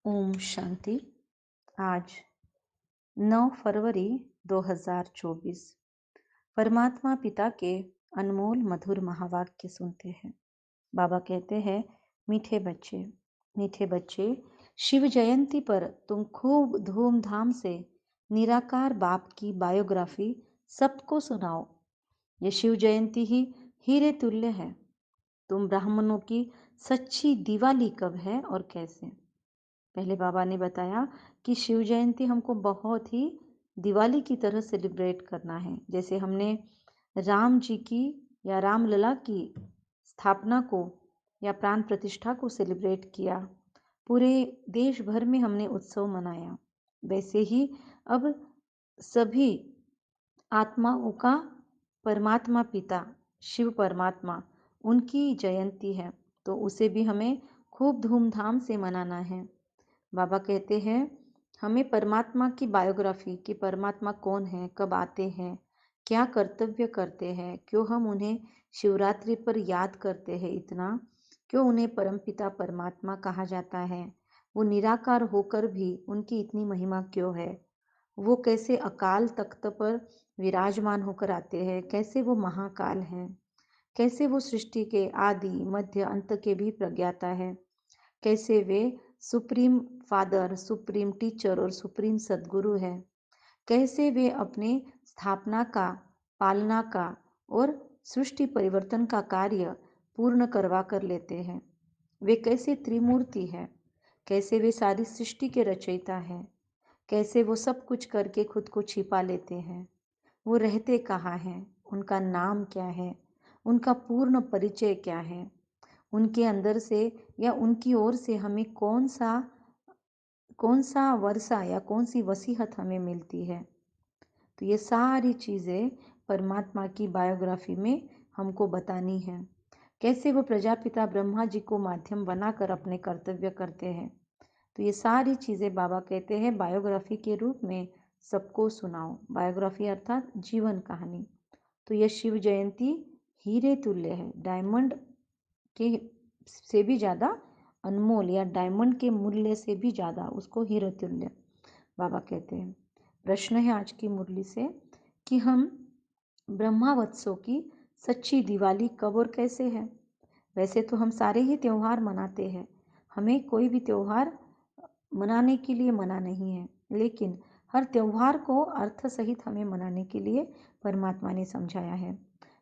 ओम शांति। आज 9 फरवरी 2024 परमात्मा पिता के अनमोल मधुर महावाक्य सुनते हैं। बाबा कहते हैं, मीठे बच्चे, शिव जयंती पर तुम खूब धूमधाम से निराकार बाप की बायोग्राफी सबको सुनाओ। ये शिव जयंती ही हीरे तुल्य है। तुम ब्राह्मणों की सच्ची दिवाली कब है और कैसे? पहले बाबा ने बताया कि शिव जयंती हमको बहुत ही दिवाली की तरह सेलिब्रेट करना है। जैसे हमने राम जी की या रामलला की स्थापना को या प्राण प्रतिष्ठा को सेलिब्रेट किया, पूरे देश भर में हमने उत्सव मनाया, वैसे ही अब सभी आत्माओं का परमात्मा पिता शिव परमात्मा उनकी जयंती है, तो उसे भी हमें खूब धूमधाम से मनाना है। बाबा कहते हैं, हमें परमात्मा की बायोग्राफी कि परमात्मा कौन है, कब आते हैं, क्या कर्तव्य करते हैं, क्यों हम उन्हें शिवरात्रि पर याद करते हैं इतना, क्यों उन्हें परमपिता परमात्मा कहा जाता है, वो निराकार होकर भी उनकी इतनी महिमा क्यों है, वो कैसे अकाल तख्त पर विराजमान होकर आते हैं, कैसे वो महाकाल हैं, कैसे वो सृष्टि के आदि मध्य अंत के भी प्रज्ञाता है, कैसे वे सुप्रीम फादर, सुप्रीम टीचर और सुप्रीम सदगुरु है, कैसे वे अपने स्थापना का, पालना का और सृष्टि परिवर्तन का कार्य पूर्ण करवा कर लेते हैं। वे कैसे त्रिमूर्ति है, कैसे वे सारी सृष्टि के रचयिता हैं, कैसे वो सब कुछ करके खुद को छिपा लेते हैं। वो रहते कहाँ हैं, उनका नाम क्या है, उनका पूर्ण परिचय क्या है, उनके अंदर से या उनकी ओर से हमें कौन सा वर्षा या कौन सी वसीहत हमें मिलती है। तो ये सारी चीज़ें परमात्मा की बायोग्राफी में हमको बतानी है। कैसे वो प्रजापिता ब्रह्मा जी को माध्यम बनाकर अपने कर्तव्य करते हैं। तो ये सारी चीज़ें बाबा कहते हैं बायोग्राफी के रूप में सबको सुनाओ। बायोग्राफी अर्थात जीवन कहानी। तो ये शिव जयंती हीरे तुल्य है, डायमंड के से भी ज़्यादा अनमोल या डायमंड के मूल्य से भी ज़्यादा उसको हीरे तुल्य बाबा कहते हैं। प्रश्न है आज की मुरली से कि हम ब्रह्मावत्सों की सच्ची दिवाली कब और कैसे है। वैसे तो हम सारे ही त्यौहार मनाते हैं, हमें कोई भी त्यौहार मनाने के लिए मना नहीं है, लेकिन हर त्यौहार को अर्थ सहित हमें मनाने के लिए परमात्मा ने समझाया है।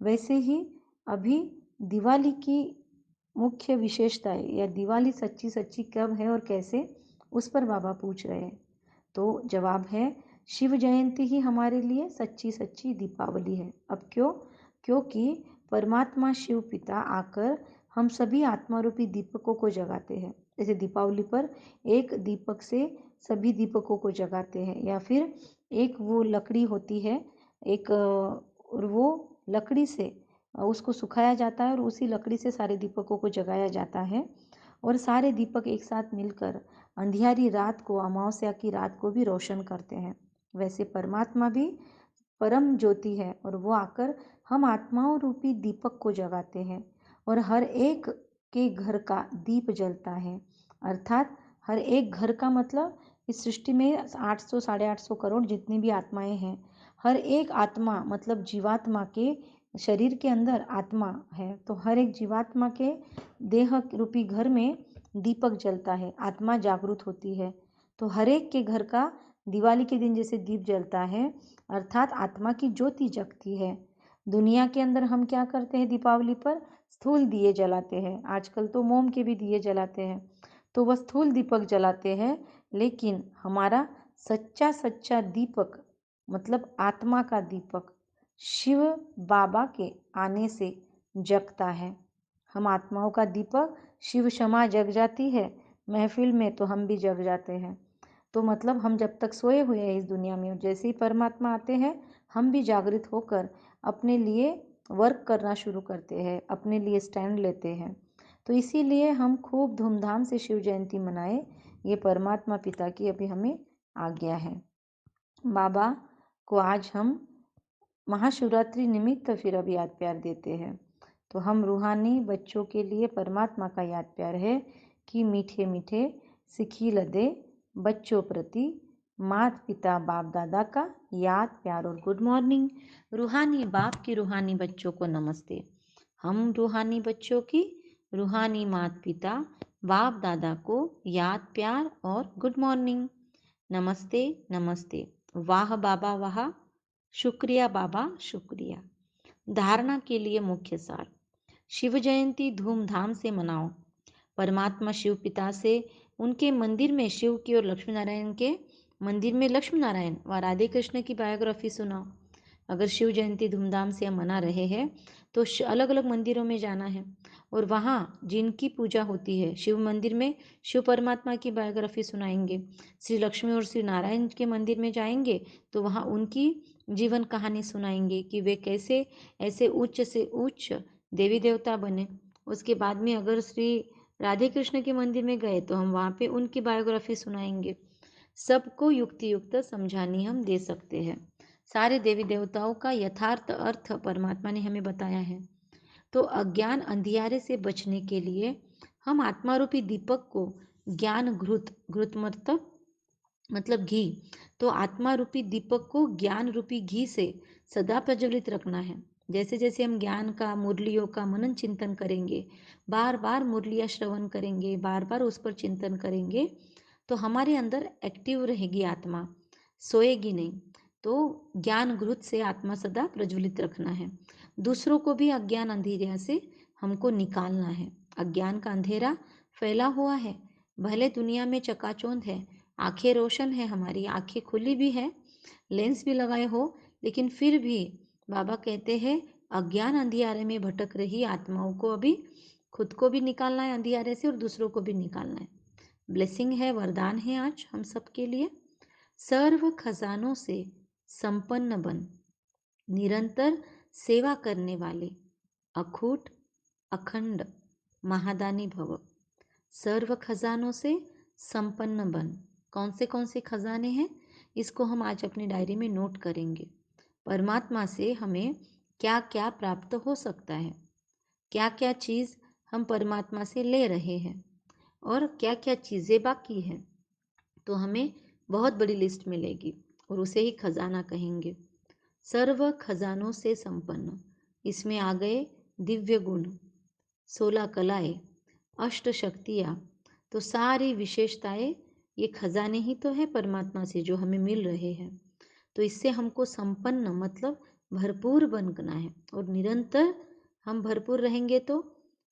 वैसे ही अभी दिवाली की मुख्य विशेषता है या दिवाली सच्ची सच्ची कब है और कैसे, उस पर बाबा पूछ रहे हैं। तो जवाब है, शिव जयंती ही हमारे लिए सच्ची सच्ची दीपावली है। अब क्यों? क्योंकि परमात्मा शिव पिता आकर हम सभी आत्मा रूपी दीपकों को जगाते हैं। जैसे दीपावली पर एक दीपक से सभी दीपकों को जगाते हैं, या फिर एक वो लकड़ी होती है, एक और वो लकड़ी से उसको सुखाया जाता है और उसी लकड़ी से सारे दीपकों को जगाया जाता है, और सारे दीपक एक साथ मिलकर अंधियारी रात को, अमावस्या की रात को भी रोशन करते हैं। वैसे परमात्मा भी परम ज्योति है और वो आकर हम आत्माओं रूपी दीपक को जगाते हैं, और हर एक के घर का दीप जलता है। अर्थात हर एक घर का मतलब इस सृष्टि में 800 साढ़े 800 करोड़ जितनी भी आत्माएं हैं, हर एक आत्मा मतलब जीवात्मा के शरीर के अंदर आत्मा है, तो हर एक जीवात्मा के देह रूपी घर में दीपक जलता है, आत्मा जागृत होती है। तो हर एक के घर का दिवाली के दिन जैसे दीप जलता है, अर्थात आत्मा की ज्योति जगती है। दुनिया के अंदर हम क्या करते हैं, दीपावली पर स्थूल दिए जलाते हैं, आजकल तो मोम के भी दिए जलाते हैं, तो वह स्थूल दीपक जलाते हैं। लेकिन हमारा सच्चा सच्चा दीपक मतलब आत्मा का दीपक शिव बाबा के आने से जगता है। हम आत्माओं का दीपक शिव क्षमा जग जाती है महफिल में, तो हम भी जग जाते हैं। तो मतलब हम जब तक सोए हुए हैं इस दुनिया में, और जैसे ही परमात्मा आते हैं हम भी जागृत होकर अपने लिए वर्क करना शुरू करते हैं, अपने लिए स्टैंड लेते हैं। तो इसीलिए हम खूब धूमधाम से शिव जयंती मनाएं, ये परमात्मा पिता की अभी हमें आज्ञा है। बाबा को आज हम महाशिवरात्रि निमित्त फिर अब याद प्यार देते हैं। तो हम रूहानी बच्चों के लिए परमात्मा का याद प्यार है कि मीठे मीठे सिखी लदे बच्चों प्रति माता पिता बाप दादा का याद प्यार और गुड मॉर्निंग। रूहानी बाप की रूहानी बच्चों को नमस्ते। हम रूहानी बच्चों की रूहानी माता पिता बाप दादा को याद प्यार और गुड मॉर्निंग। नमस्ते नमस्ते। वाह बाबा वाह, शुक्रिया बाबा शुक्रिया। धारणा के लिए मुख्य सार। शिव जयंती धूमधाम से मनाओ। परमात्मा शिव पिता से उनके मंदिर में शिव की और लक्ष्मी नारायण के मंदिर में लक्ष्मी नारायण व राधे कृष्ण की बायोग्राफी सुनाओ। अगर शिव जयंती धूमधाम से हम मना रहे हैं तो अलग अलग मंदिरों में जाना है और वहाँ जिनकी पूजा होती है शिव मंदिर में शिव परमात्मा की बायोग्राफी सुनाएंगे। श्री लक्ष्मी और श्री नारायण के मंदिर में जाएंगे तो वहाँ उनकी जीवन कहानी सुनाएंगे कि वे कैसे ऐसे उच्च से उच्च देवी देवता बने। उसके बाद में अगर श्री राधे कृष्ण के मंदिर में गए तो हम वहाँ पे उनकी बायोग्राफी सुनाएंगे। सबको युक्ति युक्त समझानी हम दे सकते हैं। सारे देवी देवताओं का यथार्थ अर्थ परमात्मा ने हमें बताया है। तो अज्ञान अंधियारे से बचने के लिए हम आत्मा रूपी दीपक को ज्ञान घृत घृत मतलब घी, तो आत्मा रूपी दीपक को ज्ञान रूपी घी से सदा प्रज्वलित रखना है। जैसे जैसे हम ज्ञान का मुरलियों का मनन चिंतन करेंगे, बार बार मुरलिया श्रवण करेंगे, बार बार उस पर चिंतन करेंगे तो हमारे अंदर एक्टिव रहेगी आत्मा, सोएगी नहीं। तो ज्ञान घृत से आत्मा सदा प्रज्वलित रखना है। दूसरों को भी अज्ञान अंधेरिया से हमको निकालना है। अज्ञान का अंधेरा फैला हुआ है, भले दुनिया में चकाचौंध है, आंखें रोशन है, हमारी आंखें खुली भी है, लेंस भी लगाए हो, लेकिन फिर भी बाबा कहते हैं अज्ञान अंधियारे में भटक रही आत्माओं को अभी खुद को भी निकालना है अंधियारे से और दूसरों को भी निकालना है। ब्लेसिंग है, वरदान है आज हम सबके लिए। सर्व खजानों से संपन्न बन, निरंतर सेवा करने वाले, अखूट अखंड महादानी भव। सर्व खजानों से संपन्न बन। कौन से खजाने हैं इसको हम आज अपनी डायरी में नोट करेंगे। परमात्मा से हमें क्या क्या प्राप्त हो सकता है, क्या क्या चीज़ हम परमात्मा से ले रहे हैं और क्या क्या चीज़ें बाकी हैं, तो हमें बहुत बड़ी लिस्ट मिलेगी और उसे ही खजाना कहेंगे। सर्व खजानों से संपन्न, इसमें आ गए दिव्य गुण, 16 कलाएं, अष्ट शक्तियाँ, तो सारी विशेषताएं ये खजाने ही तो है परमात्मा से जो हमें मिल रहे हैं। तो इससे हमको संपन्न मतलब भरपूर बनना है और निरंतर हम भरपूर रहेंगे तो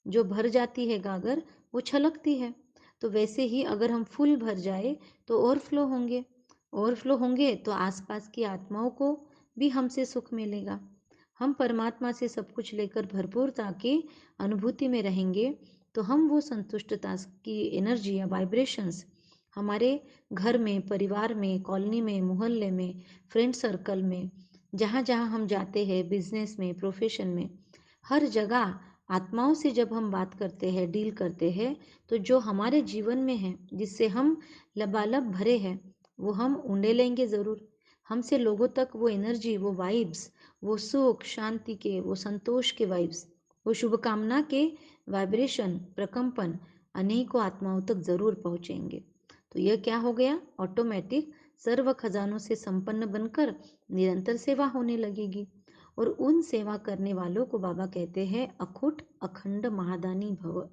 जो भर जाती है गागर वो छलकती है। तो वैसे ही अगर हम फुल भर जाए तो ओवरफ्लो होंगे, ओवरफ्लो होंगे तो आसपास की आत्माओं को भी हमसे सुख मिलेगा। हम परमात्मा से सब कुछ लेकर भरपूरता की अनुभूति में रहेंगे तो हम वो संतुष्टता की एनर्जी या वाइब्रेशंस हमारे घर में, परिवार में, कॉलोनी में, मोहल्ले में, फ्रेंड सर्कल में, जहाँ जहाँ हम जाते हैं, बिजनेस में, प्रोफेशन में, हर जगह आत्माओं से जब हम बात करते हैं, डील करते हैं, तो जो हमारे जीवन में है जिससे हम लबालब भरे हैं वो हम ऊँडे लेंगे ज़रूर। हमसे लोगों तक वो एनर्जी, वो वाइब्स, वो सुख शांति के, वो संतोष के वाइब्स, वो शुभकामना के वाइब्रेशन, प्रकंपन अनेकों आत्माओं तक जरूर पहुंचेंगे। तो यह क्या हो गया, ऑटोमेटिक सर्व खजानों से संपन्न बनकर निरंतर सेवा होने लगेगी। और उन सेवा करने वालों को बाबा कहते हैं अखुट अखंड महादानी भव।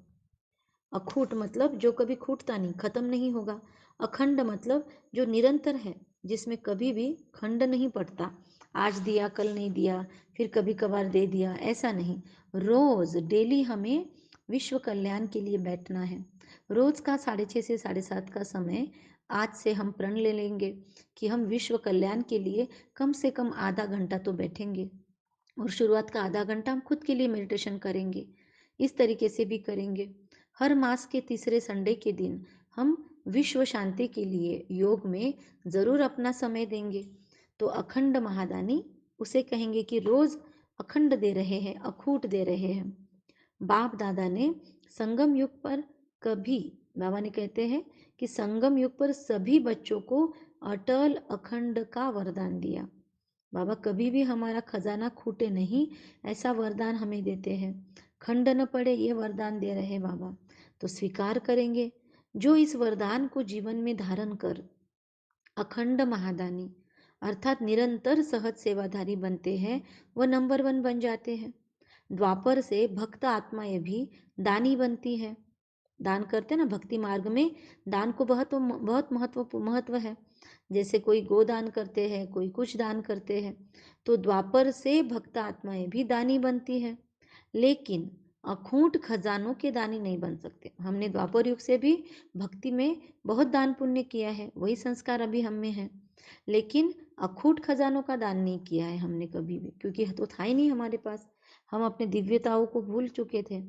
अखूट मतलब जो कभी खूटता नहीं, खत्म नहीं होगा। अखंड मतलब जो निरंतर है, जिसमें कभी भी खंड नहीं पड़ता, आज दिया कल नहीं दिया, फिर कभी कभार दे दिया, ऐसा नहीं। रोज डेली हमें विश्व कल्याण के लिए बैठना है। रोज का 6:30 से 7:30 का समय आज से हम प्रण ले लेंगे कि हम विश्व कल्याण के लिए कम से कम आधा घंटा तो बैठेंगे और शुरुआत का आधा घंटा हम खुद के लिए मेडिटेशन करेंगे। इस तरीके से भी करेंगे। हर मास के तीसरे संडे के दिन हम विश्व शांति के लिए योग में ज़रूर अपना समय देंगे। तो अखंड महादानी उसे कहेंगे कि रोज़ अखंड दे रहे हैं, अखूट दे रहे हैं। बाप दादा ने संगम युग पर कभी, बाबा ने कहते हैं कि संगम युग पर सभी बच्चों को अटल अखंड का वरदान दिया। बाबा कभी भी हमारा खजाना खूटे नहीं, ऐसा वरदान हमें देते हैं। खंड न पड़े ये वरदान दे रहे हैं बाबा। तो स्वीकार करेंगे जो इस वरदान को जीवन में धारण कर अखंड महादानी अर्थात निरंतर सहज सेवाधारी बनते हैं, वह नंबर 1 बन जाते हैं। द्वापर से भक्त आत्माएं भी दानी बनती हैं। दान करते हैं ना, भक्ति मार्ग में दान को बहुत महत्व है। जैसे कोई गोदान करते हैं, कोई कुछ दान करते हैं। तो द्वापर से भक्त आत्माएं भी दानी बनती हैं, लेकिन अखूट खजानों के दानी नहीं बन सकते। हमने द्वापर युग से भी भक्ति में बहुत दान पुण्य किया है, वही संस्कार अभी हम में है, लेकिन अखूट खजानों का दान नहीं किया है हमने कभी भी, क्योंकि तो था ही नहीं हमारे पास। हम अपने दिव्यताओं को भूल चुके थे,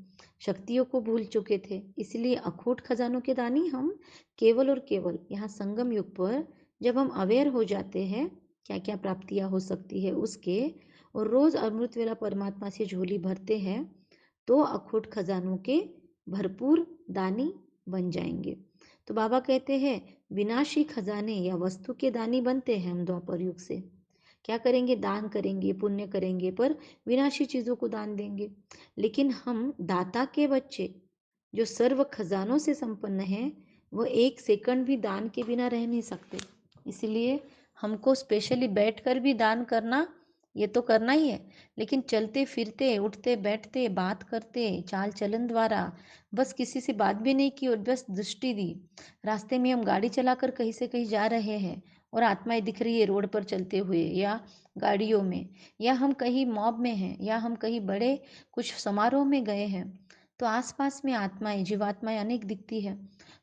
शक्तियों को भूल चुके थे, इसलिए अखूट खजानों के दानी हम केवल और केवल यहाँ संगम युग पर जब हम अवेयर हो जाते हैं क्या क्या प्राप्तियां हो सकती है उसके, और रोज अमृत वेला परमात्मा से झोली भरते हैं, तो अखूट खजानों के भरपूर दानी बन जाएंगे। तो बाबा कहते हैं विनाशी खजाने या वस्तु के दानी बनते हैं हम द्वापर युग से। क्या करेंगे? दान करेंगे, पुण्य करेंगे, पर विनाशी चीजों को दान देंगे। लेकिन हम दाता के बच्चे जो सर्व खजानों से संपन्न हैं, वो एक सेकंड भी दान के बिना रह नहीं सकते। इसलिए हमको स्पेशली बैठकर भी दान करना, ये तो करना ही है, लेकिन चलते फिरते उठते बैठते बात करते चाल चलन द्वारा बस किसी से बात भी नहीं की और बस दृष्टि दी, रास्ते में हम गाड़ी चलाकर कहीं से कहीं जा रहे हैं और आत्माएं दिख रही है रोड पर चलते हुए या गाड़ियों में, या हम कहीं मॉब में हैं, या हम कहीं बड़े कुछ समारोह में गए हैं, तो आसपास में आत्माएं जीवात्माएं अनेक दिखती है।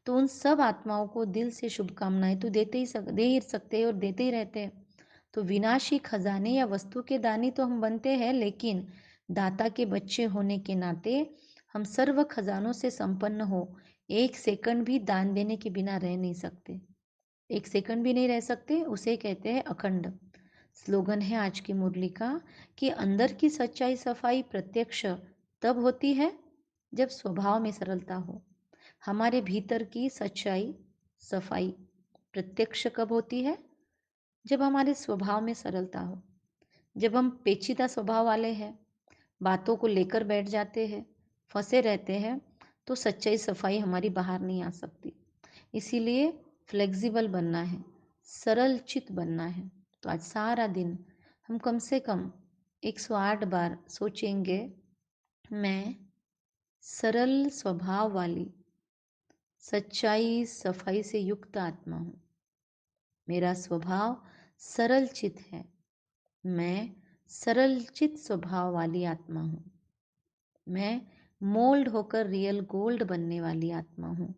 तो उन सब आत्माओं को दिल से शुभकामनाएं तो दे ही सकते हैं और देते ही रहते हैं। तो विनाशी खजाने या वस्तु के दानी तो हम बनते हैं, लेकिन दाता के बच्चे होने के नाते हम सर्व खजानों से संपन्न हो एक सेकंड भी दान देने के बिना रह नहीं सकते। एक सेकंड भी नहीं रह सकते, उसे कहते हैं अखंड। स्लोगन है आज की मुरली का कि अंदर की सच्चाई सफाई प्रत्यक्ष तब होती है जब स्वभाव में सरलता हो। हमारे भीतर की सच्चाई सफाई प्रत्यक्ष कब होती है? जब हमारे स्वभाव में सरलता हो। जब हम पेचीदा स्वभाव वाले हैं, बातों को लेकर बैठ जाते हैं, फंसे रहते हैं, तो सच्चाई सफाई हमारी बाहर नहीं आ सकती। इसीलिए फ्लेक्सिबल बनना है, सरल चित बनना है। तो आज सारा दिन हम कम से कम 108 बार सोचेंगे, मैं सरल स्वभाव वाली सच्चाई सफाई से युक्त आत्मा हूँ। मेरा स्वभाव सरल चित है। मैं सरल चित स्वभाव वाली आत्मा हूँ। मैं मोल्ड होकर रियल गोल्ड बनने वाली आत्मा हूँ।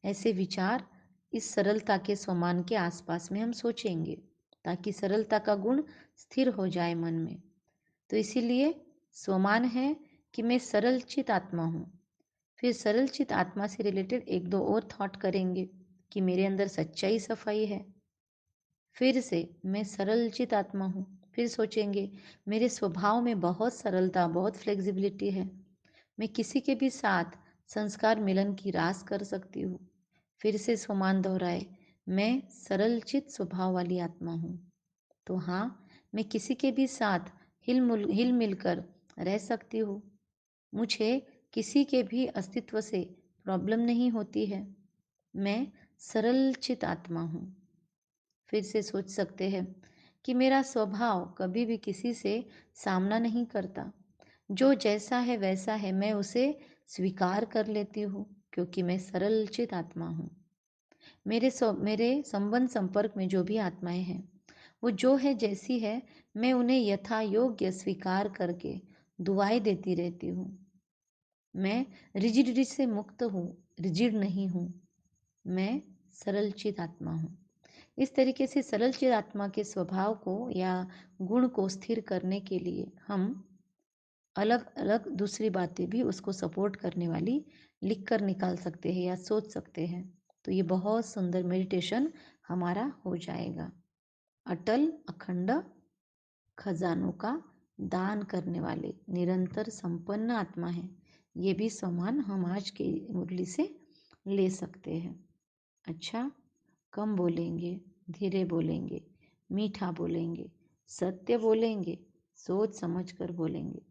ऐसे विचार इस सरलता के स्वमान के आसपास में हम सोचेंगे, ताकि सरलता का गुण स्थिर हो जाए मन में। तो इसीलिए स्वमान है कि मैं सरल चित आत्मा हूँ। फिर सरल चित आत्मा से रिलेटेड एक दो और थॉट करेंगे कि मेरे अंदर सच्चाई सफाई है। फिर से मैं सरल चित आत्मा हूँ। फिर सोचेंगे मेरे स्वभाव में बहुत सरलता, बहुत फ्लेक्सिबिलिटी है, मैं किसी के भी साथ संस्कार मिलन की रास कर सकती हूँ। फिर से स्वमान दोहराए, मैं सरल चित स्वभाव वाली आत्मा हूँ। तो हाँ, मैं किसी के भी साथ हिल मिलकर रह सकती हूँ। मुझे किसी के भी अस्तित्व से प्रॉब्लम नहीं होती है। मैं सरल चित आत्मा हूँ। फिर से सोच सकते हैं कि मेरा स्वभाव कभी भी किसी से सामना नहीं करता। जो जैसा है वैसा है, मैं उसे स्वीकार कर लेती हूँ, क्योंकि मैं सरल चित आत्मा हूँ। मेरे संबंध संपर्क में जो भी आत्माएं हैं, वो जो है जैसी है, मैं उन्हें यथा योग्य स्वीकार करके दुआएं देती रहती हूँ। मैं रिजिडिटी से मुक्त हूँ, रिजिड नहीं हूँ। मैं सरल चित आत्मा हूँ। इस तरीके से सरल चित आत्मा के स्वभाव को या गुण को स्थिर करने के लिए हम अलग अलग दूसरी बातें भी उसको सपोर्ट करने वाली लिख कर निकाल सकते हैं या सोच सकते हैं। तो ये बहुत सुंदर मेडिटेशन हमारा हो जाएगा। अटल अखंड खजानों का दान करने वाले निरंतर संपन्न आत्मा है, ये भी सम्मान हम आज की मुरली से ले सकते हैं। अच्छा, कम बोलेंगे, धीरे बोलेंगे, मीठा बोलेंगे, सत्य बोलेंगे, सोच समझ कर बोलेंगे,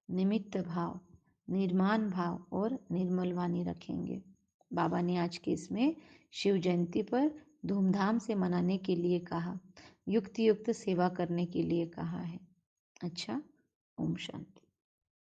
निमित्त भाव, निर्माण भाव और निर्मल वाणी रखेंगे। बाबा ने आज के इसमें शिव जयंती पर धूमधाम से मनाने के लिए कहा, युक्त युक्त सेवा करने के लिए कहा है। अच्छा, ओम शांति।